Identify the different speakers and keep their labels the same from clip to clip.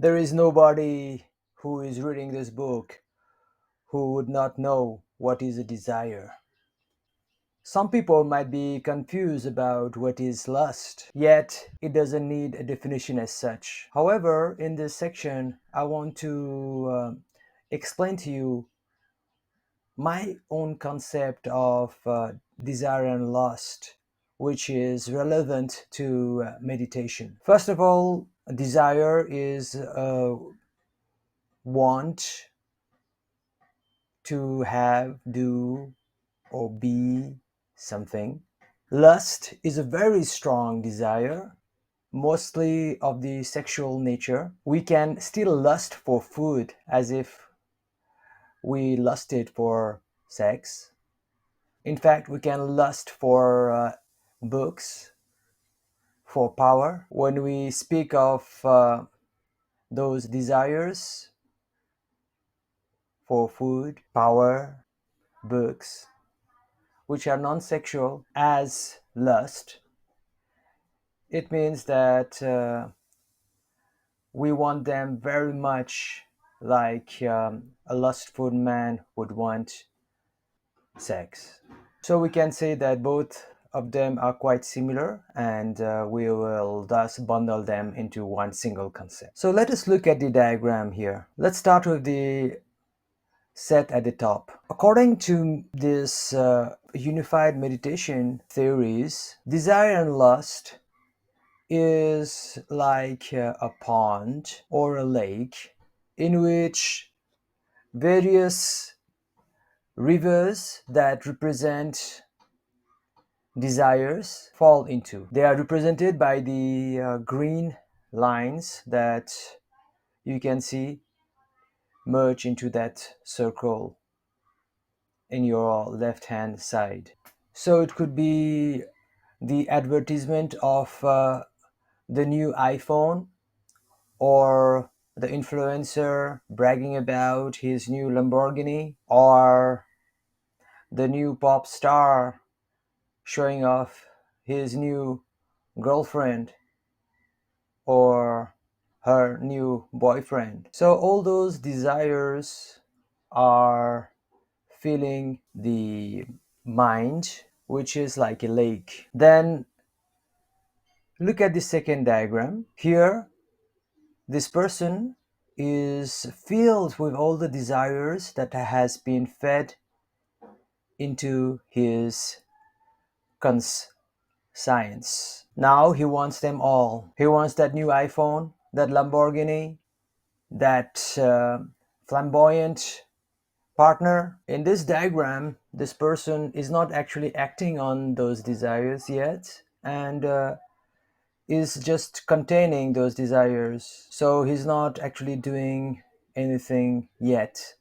Speaker 1: There is nobody who is reading this book who would not know what is a desire. Some people might be confused about what is lust, yet it doesn't need a definition as such. However, in this section, I want to explain to you my own concept of desire and lust, which is relevant to meditation. First of all, desire is a want to have, do, or be something. Lust is a very strong desire, mostly of the sexual nature. We can still lust for food as if we lusted for sex. In fact, we can lust for books, for power. When we speak of those desires for food, power, books, which are non sexual, as lust, it means that we want them very much like a lustful man would want sex. So we can say that both of them are quite similar, and we will thus bundle them into one single concept. So let us look at the diagram here. Let's start with the set at the top. According to this unified meditation theories, desire and lust is like a pond or a lake in which various rivers that represent desires fall into. They are represented by the green lines that you can see merge into that circle in your left hand side. So it could be the advertisement of the new iPhone, or the influencer bragging about his new Lamborghini, or the new pop star showing off his new girlfriend or her new boyfriend. So all those desires are filling the mind, which is like a lake. Then look at the second diagram. Here, this person is filled with all the desires that has been fed into his conscience. Now he wants them all. He wants that new iPhone, that Lamborghini, that flamboyant partner. In this diagram, this person is not actually acting on those desires yet, and is just containing those desires. So he's not actually doing anything yet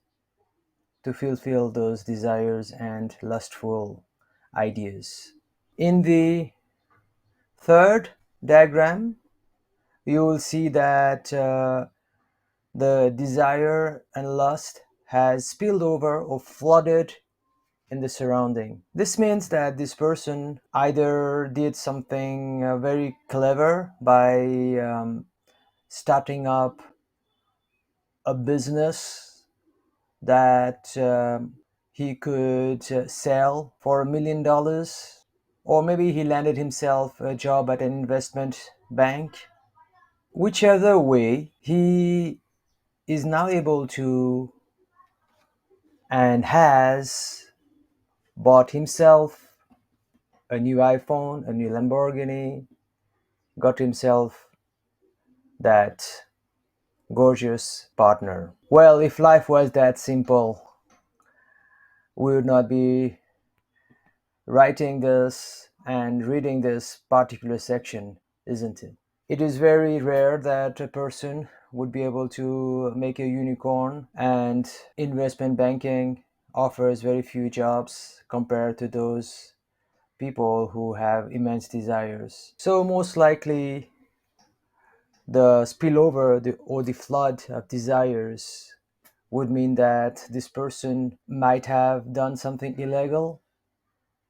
Speaker 1: to fulfill those desires and lustful ideas. In the third diagram, you will see that the desire and lust has spilled over or flooded in the surrounding. This means that this person either did something very clever by starting up a business that he could sell for $1 million, or maybe he landed himself a job at an investment bank. Whichever way, he is now able to and has bought himself a new iPhone, a new Lamborghini, got himself that gorgeous partner. Well, if life was that simple, we would not be writing this and reading this particular section, isn't it? It is very rare that a person would be able to make a unicorn, and investment banking offers very few jobs compared to those people who have immense desires. So most likely the spillover or the flood of desires would mean that this person might have done something illegal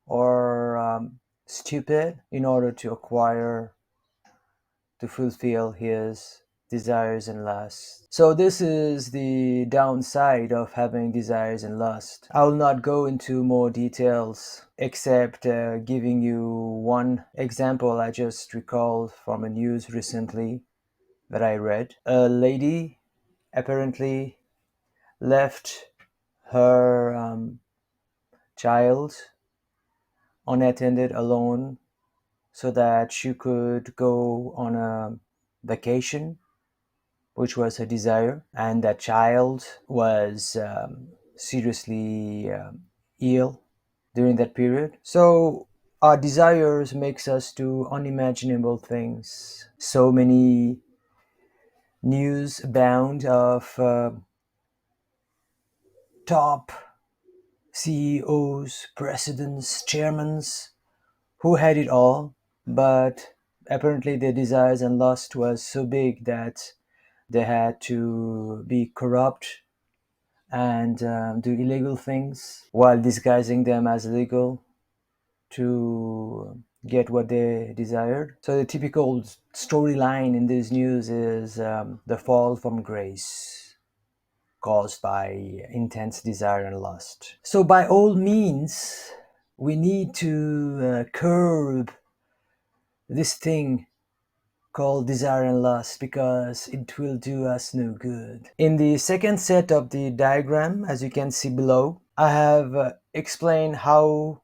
Speaker 1: or stupid in order to acquire, to fulfill his desires and lust. So this is the downside of having desires and lust. I will not go into more details except giving you one example I just recalled from a news recently that I read. A lady apparently left her child unattended alone so that she could go on a vacation, which was her desire, and that child was seriously ill during that period. So our desires makes us do unimaginable things. So many news abound of top CEOs, presidents, chairmen who had it all, but apparently their desires and lust was so big that they had to be corrupt and do illegal things while disguising them as legal to get what they desired. So the typical storyline in this news is the fall from grace caused by intense desire and lust. So by all means, we need to curb this thing called desire and lust because it will do us no good. In the second set of the diagram, as you can see below, I have explained how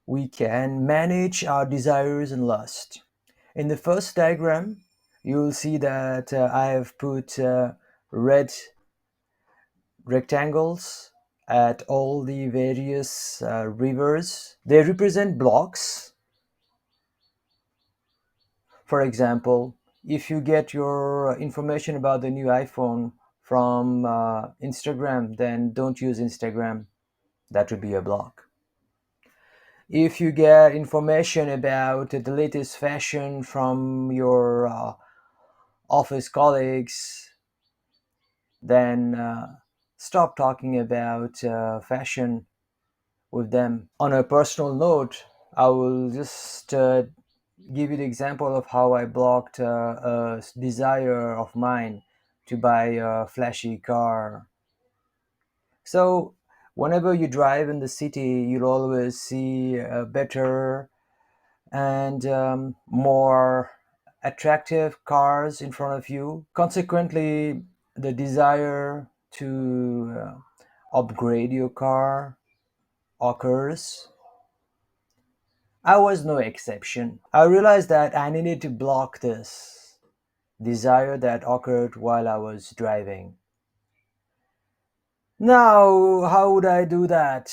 Speaker 1: we can manage our desires and lust. In the first diagram, you will see that I have put red rectangles at all the various rivers. They represent blocks. For example, if you get your information about the new iPhone from Instagram, then don't use Instagram. That would be a block. If you get information about the latest fashion from your office colleagues, then stop talking about fashion with them. On a personal note, I will just give you the example of how I blocked a desire of mine to buy a flashy car. So, whenever you drive in the city, you'll always see better and more attractive cars in front of you. Consequently, the desire to upgrade your car occurs. I was no exception. I realized that I needed to block this desire that occurred while I was driving. Now, how would I do that?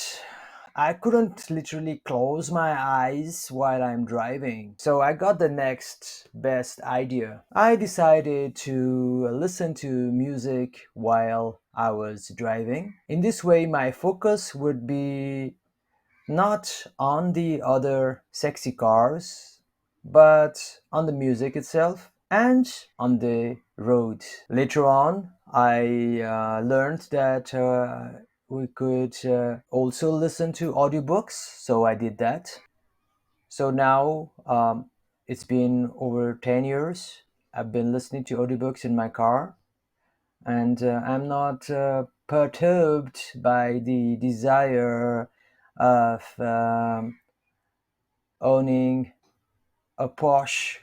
Speaker 1: I couldn't literally close my eyes while I'm driving. So I got the next best idea. I decided to listen to music while I was driving. In this way, my focus would be not on the other sexy cars, but on the music itself and on the road. Later on, I learned that we could also listen to audiobooks, so I did that. So now it's been over 10 years. I've been listening to audiobooks in my car, and I'm not perturbed by the desire of owning a Porsche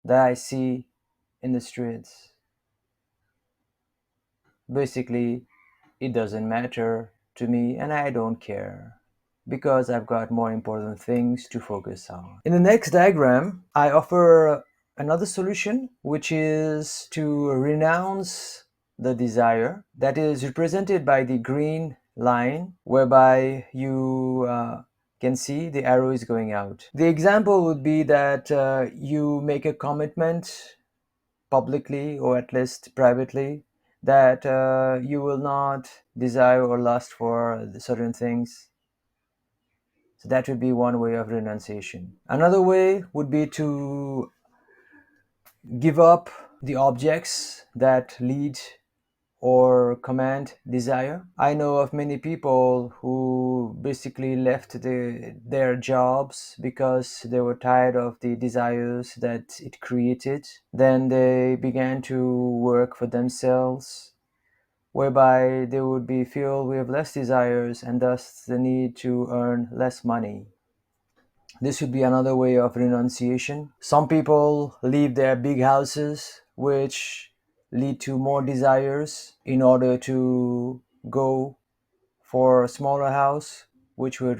Speaker 1: that I see in the streets. Basically, it doesn't matter to me and I don't care because I've got more important things to focus on. In the next diagram, I offer another solution, which is to renounce the desire that is represented by the green line, whereby you can see the arrow is going out. The example would be that you make a commitment publicly or at least privately that you will not desire or lust for certain things. So that would be one way of renunciation. Another way would be to give up the objects that lead or command desire. I know of many people who basically left their jobs because they were tired of the desires that it created. Then they began to work for themselves, whereby they would be filled with less desires and thus the need to earn less money. This would be another way of renunciation. Some people leave their big houses, which lead to more desires, in order to go for a smaller house, which would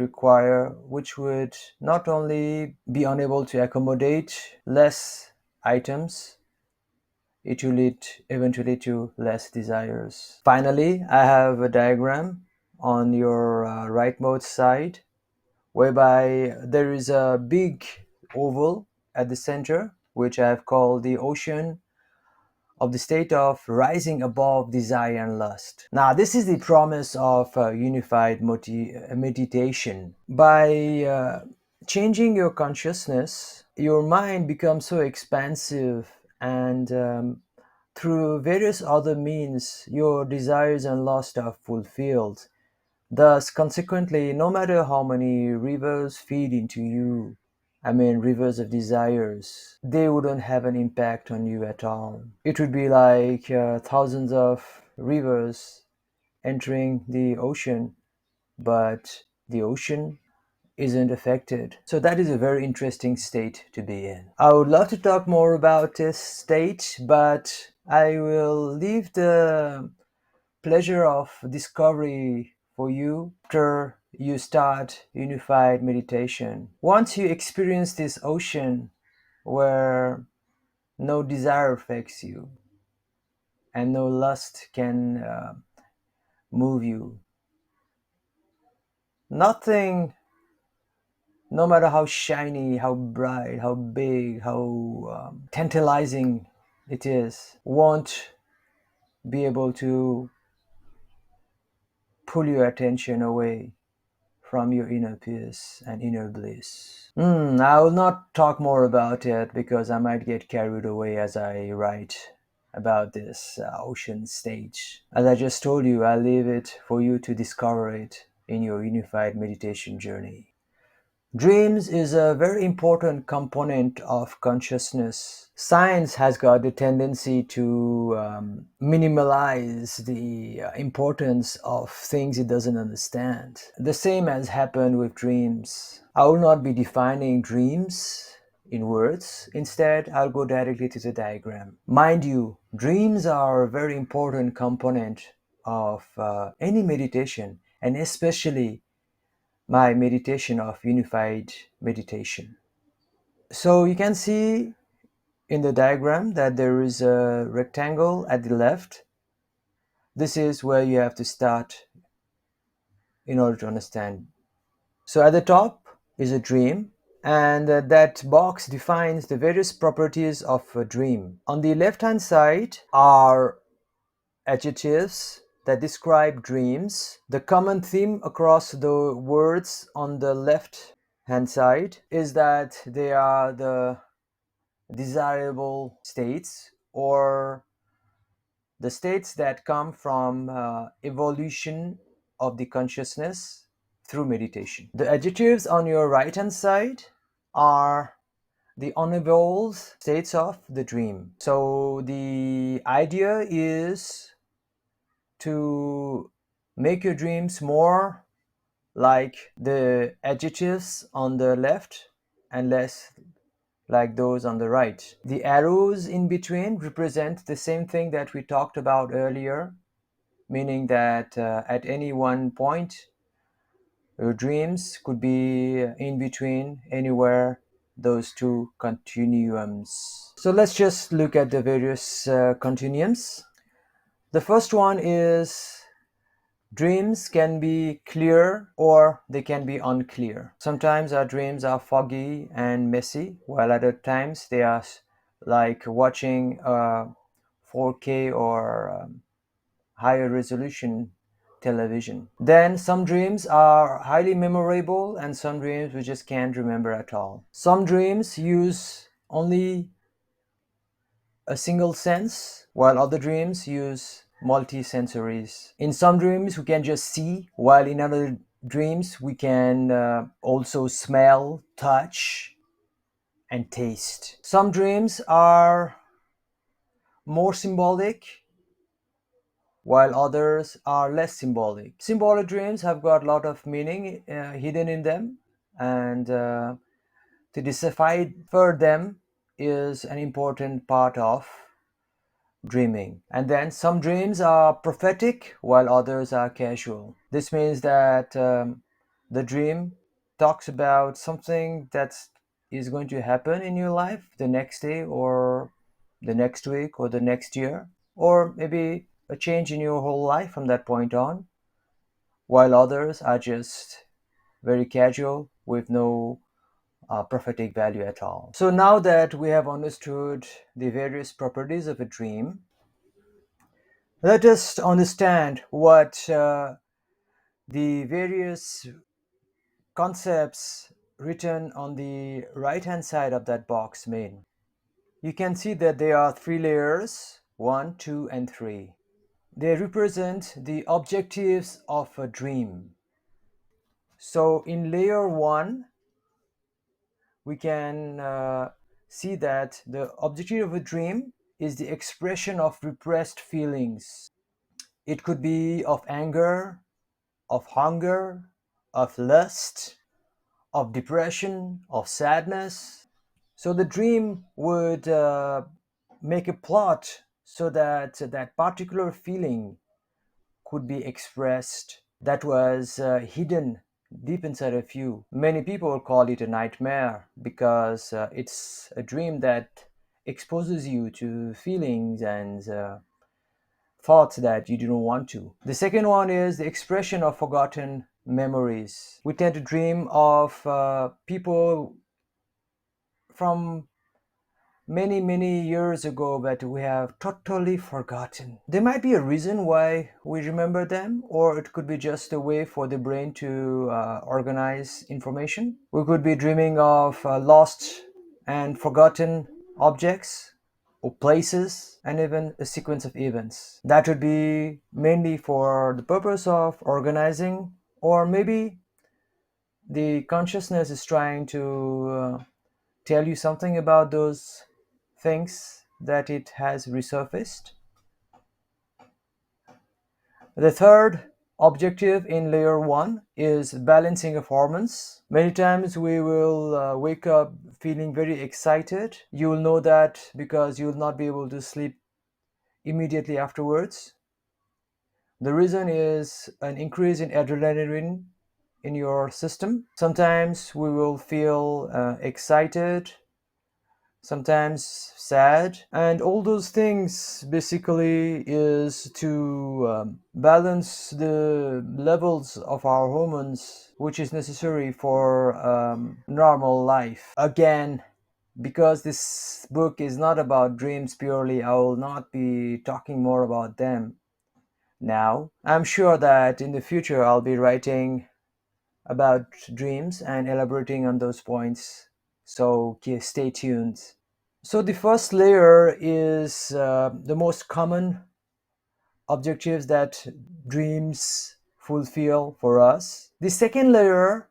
Speaker 1: not only be unable to accommodate less items, it will lead eventually to less desires. Finally, I have a diagram on your rightmost side, whereby there is a big oval at the center, which I have called the ocean of the state of rising above desire and lust. Now, this is the promise of unified meditation. By changing your consciousness, your mind becomes so expansive, and through various other means, your desires and lust are fulfilled. Thus, consequently, no matter how many rivers feed into you, I mean rivers of desires, they wouldn't have an impact on you at all. It would be like thousands of rivers entering the ocean, but the ocean isn't affected. So that is a very interesting state to be in. I would love to talk more about this state, but I will leave the pleasure of discovery for you after you start unified meditation. Once you experience this ocean where no desire affects you and no lust can move you, nothing, no matter how shiny, how bright, how big, how tantalizing it is, won't be able to pull your attention away from your inner peace and inner bliss. I will not talk more about it because I might get carried away as I write about this ocean stage. As I just told you, I leave it for you to discover it in your unified meditation journey. Dreams is a very important component of consciousness. Science has got the tendency to minimalize the importance of things it doesn't understand. The same has happened with dreams. I will not be defining dreams in words. Instead, I'll go directly to the diagram. Mind you, dreams are a very important component of any meditation, and especially my meditation of unified meditation. So you can see in the diagram that there is a rectangle at the left. This is where you have to start in order to understand. So at the top is a dream, and that box defines the various properties of a dream. On the left hand side are adjectives that describe dreams. The common theme across the words on the left hand side is that they are the desirable states, or the states that come from evolution of the consciousness through meditation. The adjectives on your right hand side are the unevolved states of the dream. So the idea is to make your dreams more like the adjectives on the left and less like those on the right. The arrows in between represent the same thing that we talked about earlier, meaning that at any one point, your dreams could be in between anywhere those two continuums. So let's just look at the various continuums. The first one is dreams can be clear or they can be unclear. Sometimes our dreams are foggy and messy, while other times they are like watching 4K or higher resolution television. Then some dreams are highly memorable and some dreams we just can't remember at all. Some dreams use only a single sense, while other dreams use multi-sensories. In some dreams, we can just see, while in other dreams, we can also smell, touch, and taste. Some dreams are more symbolic, while others are less symbolic. Symbolic dreams have got a lot of meaning hidden in them, and to decipher them is an important part of dreaming. And then some dreams are prophetic while others are casual. This means that the dream talks about something that is going to happen in your life the next day or the next week or the next year, or maybe a change in your whole life from that point on, while others are just very casual with no prophetic value at all. So now that we have understood the various properties of a dream, let us understand what the various concepts written on the right hand side of that box mean. You can see that there are three layers: 1, 2, and 3. They represent the objectives of a dream. So in layer 1, we can see that the objective of a dream is the expression of repressed feelings. It could be of anger, of hunger, of lust, of depression, of sadness. So the dream would make a plot so that that particular feeling could be expressed that was hidden deep inside of you. Many people call it a nightmare because it's a dream that exposes you to feelings and thoughts that you didn't want to. The second one is the expression of forgotten memories. We tend to dream of people from many years ago that we have totally forgotten. There might be a reason why we remember them, or it could be just a way for the brain to organize information. We could be dreaming of lost and forgotten objects or places, and even a sequence of events. That would be mainly for the purpose of organizing, or maybe the consciousness is trying to tell you something about those things that it has resurfaced. The third objective in layer 1 is balancing of hormones. Many times we will wake up feeling very excited. You will know that because you will not be able to sleep immediately afterwards. The reason is an increase in adrenaline in your system. Sometimes we will feel excited, sometimes sad, and all those things basically is to balance the levels of our hormones, which is necessary for normal life. Again, because this book is not about dreams purely, I will not be talking more about them now. I'm sure that in the future I'll be writing about dreams and elaborating on those points, so stay tuned. So the first layer is the most common objectives that dreams fulfill for us. The second layer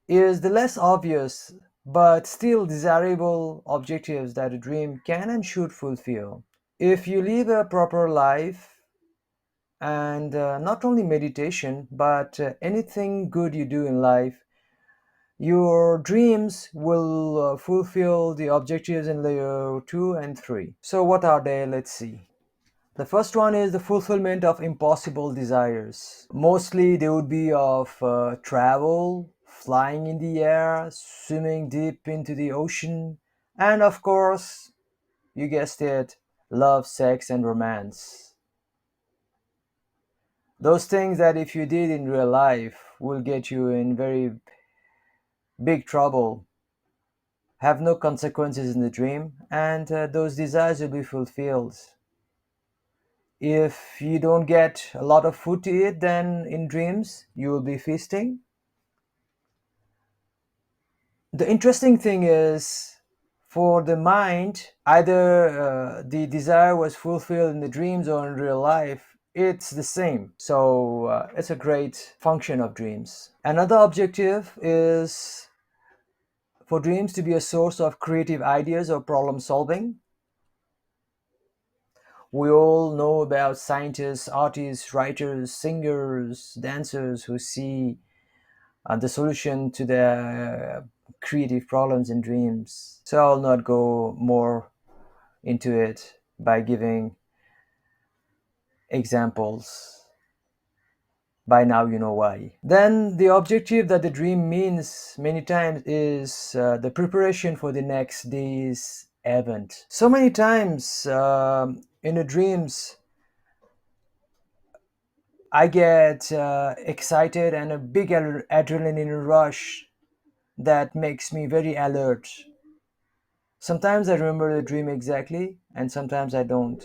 Speaker 1: is the less obvious but still desirable objectives that a dream can and should fulfill. If you live a proper life, and not only meditation but anything good you do in life, your dreams will fulfill the objectives in layer 2 and 3. So what are they? Let's see. The first one is the fulfillment of impossible desires. Mostly they would be of travel, flying in the air, swimming deep into the ocean, and of course, you guessed it, love, sex, and romance. Those things that if you did in real life will get you in very big trouble, have no consequences in the dream, and those desires will be fulfilled. If you don't get a lot of food to eat, then in dreams you will be feasting. The interesting thing is, For the mind, either the desire was fulfilled in the dreams or in real life, it's the same. So it's a great function of dreams. Another objective is for dreams to be a source of creative ideas or problem solving. We all know about scientists, artists, writers, singers, dancers who see the solution to their creative problems in dreams. So I'll not go more into it by giving examples. By now, you know why. Then, the objective that the dream means many times is the preparation for the next day's event. So many times in the dreams, I get excited and a big adrenaline rush that makes me very alert. Sometimes I remember the dream exactly, and sometimes I don't.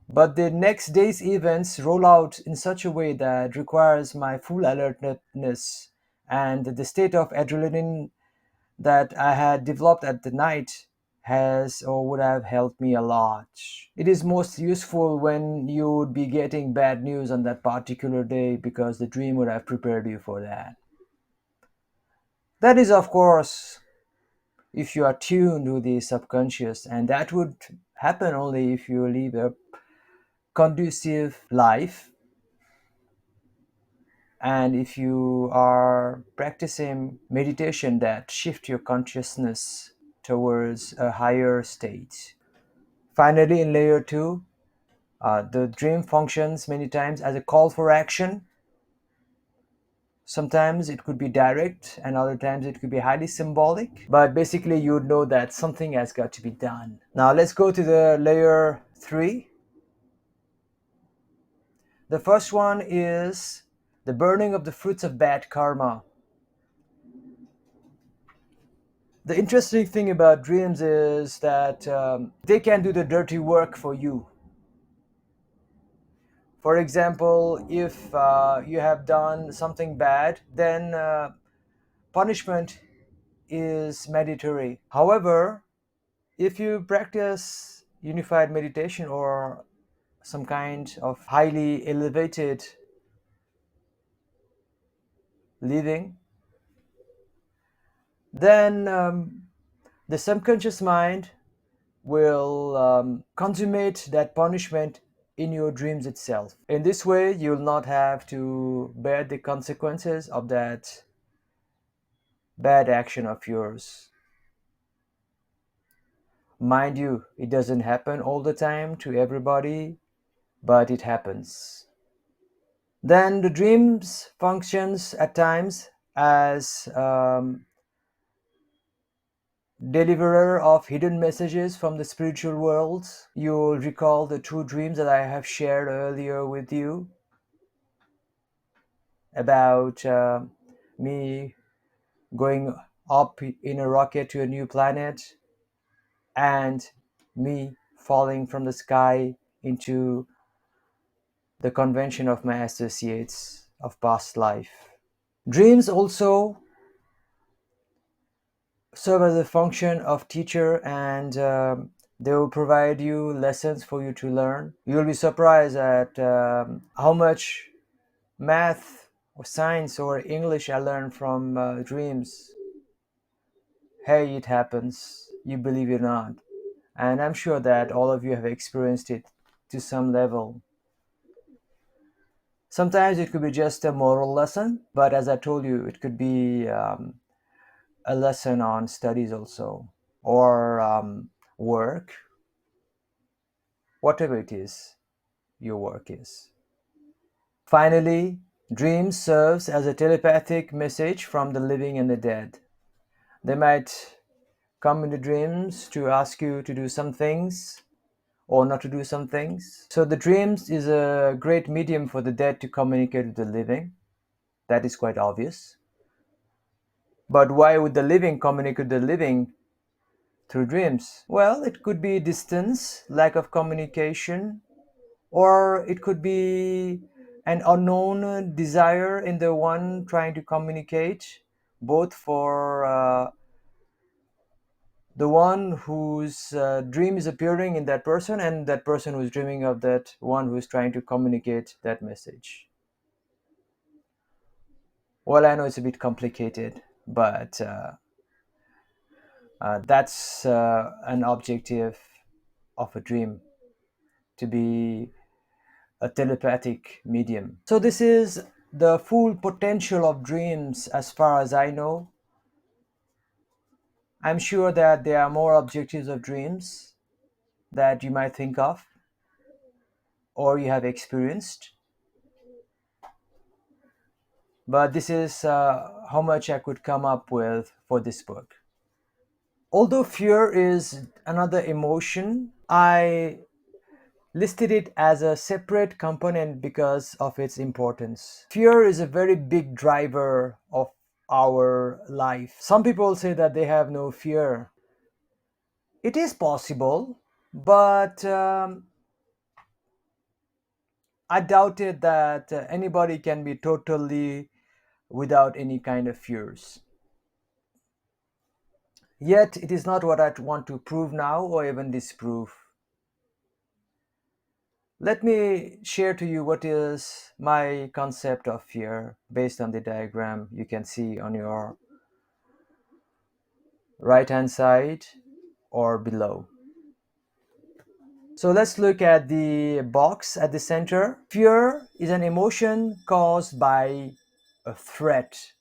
Speaker 1: But the next day's events roll out in such a way that requires my full alertness, and the state of adrenaline that I had developed at the night has or would have helped me a lot. It is most useful when you would be getting bad news on that particular day because the dream would have prepared you for that. That is, of course, if you are tuned to the subconscious, and that would happen only if you live a conducive life and if you are practicing meditation that shift your consciousness towards a higher state. Finally, in layer 2, the dream functions many times as a call for action. Sometimes it could be direct and other times it could be highly symbolic, but basically you would know that something has got to be done. Now let's go to the layer 3. The first one is the burning of the fruits of bad karma. The interesting thing about dreams is that they can do the dirty work for you. For example, if you have done something bad, then punishment is mandatory. However, if you practice unified meditation or some kind of highly elevated living, then the subconscious mind will consummate that punishment in your dreams itself. In this way, you'll not have to bear the consequences of that bad action of yours. Mind you, it doesn't happen all the time to everybody, but it happens. Then the dreams functions at times as deliverer of hidden messages from the spiritual world. You'll recall the two dreams that I have shared earlier with you about me going up in a rocket to a new planet and me falling from the sky into the convention of my associates of past life. Dreams also serve as a function of teacher and they will provide you lessons for you to learn. You'll be surprised at how much math or science or English I learned from dreams. Hey, it happens. You believe it or not. And I'm sure that all of you have experienced it to some level. Sometimes it could be just a moral lesson, but as I told you, it could be a lesson on studies also, or work, whatever it is your work is. Finally, dreams serves as a telepathic message from the living and the dead. They might come into dreams to ask you to do some things or not to do some things. So the dreams is a great medium for the dead to communicate with the living. That is quite obvious. But why would the living communicate with the living through dreams? Well, it could be distance, lack of communication, or it could be an unknown desire in the one trying to communicate, both for The one whose dream is appearing in that person, and that person who's dreaming of that one who's trying to communicate that message. Well, I know it's a bit complicated, but that's an objective of a dream, to be a telepathic medium. So, this is the full potential of dreams as far as I know. I'm sure that there are more objectives of dreams that you might think of or you have experienced, but this is how much I could come up with for this book. Although fear is another emotion, I listed it as a separate component because of its importance. Fear is a very big driver of our life. Some people say that they have no fear. It is possible, but I doubted that anybody can be totally without any kind of fears. Yet, it is not what I want to prove now or even disprove. Let me share to you what is my concept of fear based on the diagram you can see on your right hand side or below. So let's look at the box at the center. Fear is an emotion caused by a threat.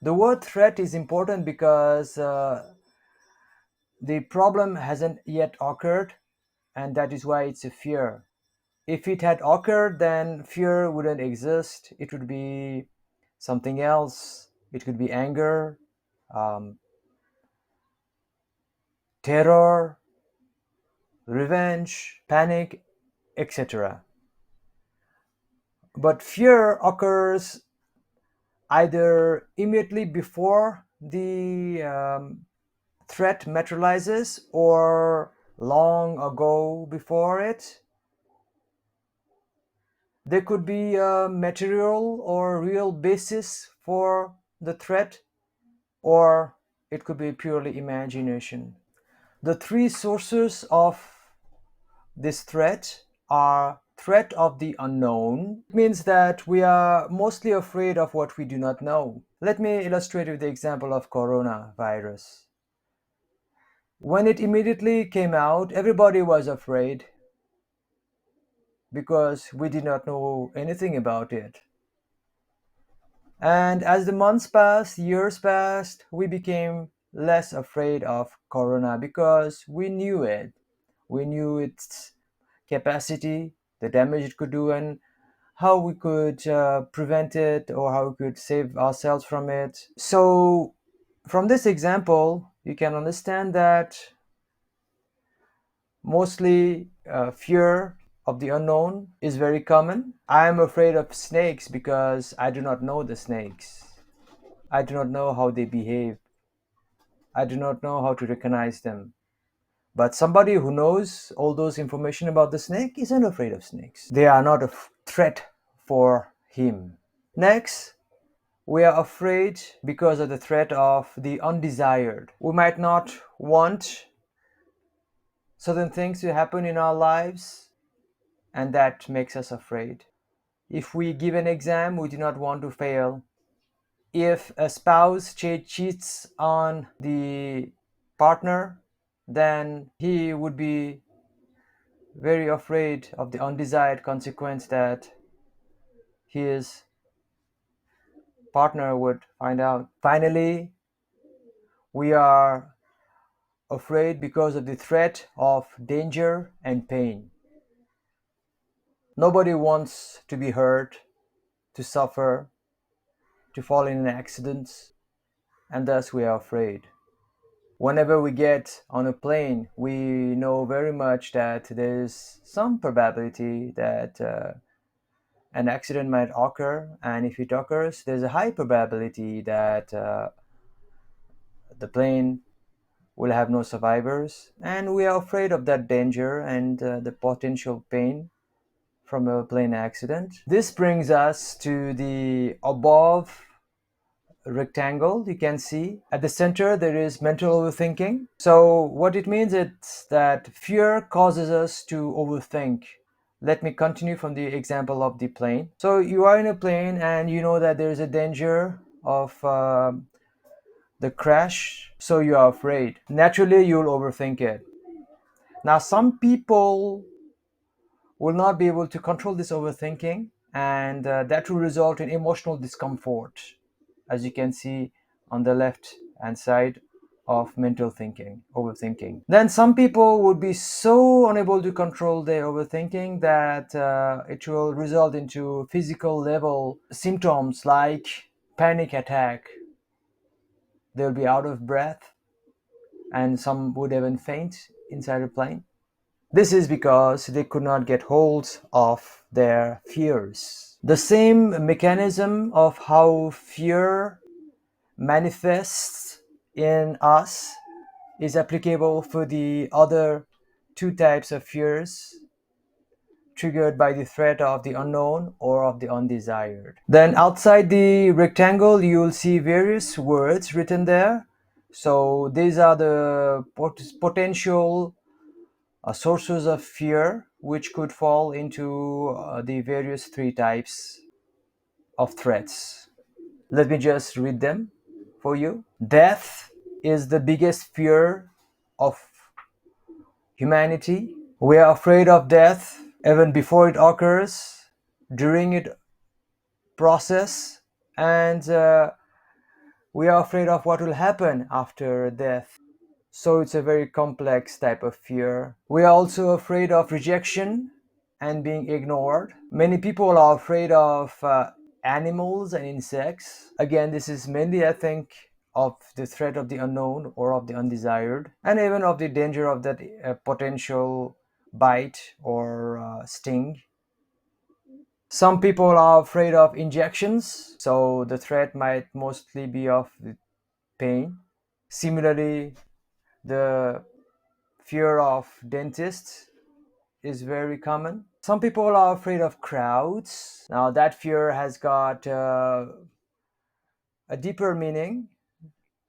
Speaker 1: The word threat is important because the problem hasn't yet occurred, and that is why it's a fear. If it had occurred, then fear wouldn't exist. It would be something else. It could be anger, um, terror, revenge, panic, etc. But fear occurs either immediately before the threat materializes or long ago before it. There could be a material or real basis for the threat, or it could be purely imagination. The three sources of this threat are threat of the unknown. It means that we are mostly afraid of what we do not know. Let me illustrate with the example of coronavirus. When it immediately came out, everybody was afraid because we did not know anything about it. And as the months passed, years passed, we became less afraid of corona because we knew it. We knew its capacity, the damage it could do, and how we could prevent it or how we could save ourselves from it. So, from this example, you can understand that mostly fear of the unknown is very common. I am afraid of snakes because I do not know the snakes. I do not know how they behave. I do not know how to recognize them. But somebody who knows all those information about the snake isn't afraid of snakes. They are not a threat for him. Next, we are afraid because of the threat of the undesired. We might not want certain things to happen in our lives, and that makes us afraid. If we give an exam, we do not want to fail. If a spouse cheats on the partner, then he would be very afraid of the undesired consequence that his partner would find out. Finally, we are afraid because of the threat of danger and pain. Nobody wants to be hurt, to suffer, to fall in an accident, and thus we are afraid. Whenever we get on a plane, we know very much that there is some probability that an accident might occur, and if it occurs, there's a high probability that the plane will have no survivors, and we are afraid of that danger and the potential pain from a plane accident. This brings us to the above rectangle, you can see at the center there is mental overthinking. So what it means is that fear causes us to overthink. Let me continue from the example of the plane. So you are in a plane and you know that there is a danger of the crash, so you are afraid. Naturally, you'll overthink it. Now, some people will not be able to control this overthinking, and that will result in emotional discomfort, as you can see on the left hand side of mental thinking, overthinking. Then some people would be so unable to control their overthinking that it will result into physical level symptoms like panic attack. They'll be out of breath, and some would even faint inside a plane. This is because they could not get hold of their fears. The same mechanism of how fear manifests in us is applicable for the other two types of fears triggered by the threat of the unknown or of the undesired. Then outside the rectangle, you will see various words written there. So these are the potential sources of fear which could fall into the various three types of threats. Let me just read them for you. Death is the biggest fear of humanity. We are afraid of death even before it occurs, during it process, and we are afraid of what will happen after death. So it's a very complex type of fear. We are also afraid of rejection and being ignored. Many people are afraid of animals and insects. Again, this is mainly, I think, of the threat of the unknown or of the undesired, and even of the danger of that potential bite or sting. Some people are afraid of injections, so the threat might mostly be of the pain. Similarly, the fear of dentists is very common. Some people are afraid of crowds. Now, that fear has got a deeper meaning.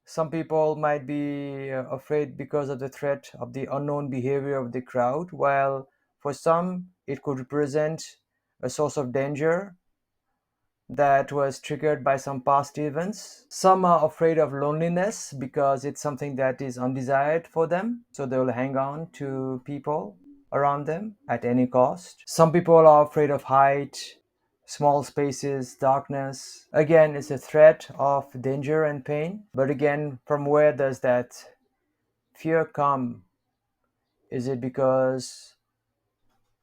Speaker 1: Some people might be afraid because of the threat of the unknown behavior of the crowd, while for some, it could represent a source of danger that was triggered by some past events. Some are afraid of loneliness because it's something that is undesired for them, so they will hang on to people around them at any cost. Some people are afraid of height, small spaces, darkness. Again, it's a threat of danger and pain. But again, from where does that fear come? Is it because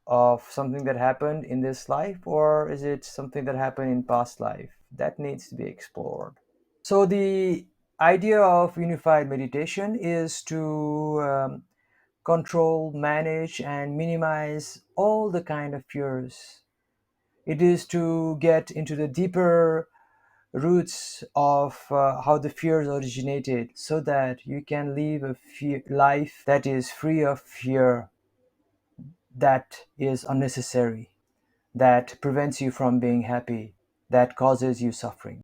Speaker 1: of something that happened in this life, or is it something that happened in past life? That needs to be explored. So the idea of unified meditation is to control, manage, and minimize all the kind of fears. It is to get into the deeper roots of how the fears originated, so that you can live a life that is free of fear, that is unnecessary, that prevents you from being happy, that causes you suffering.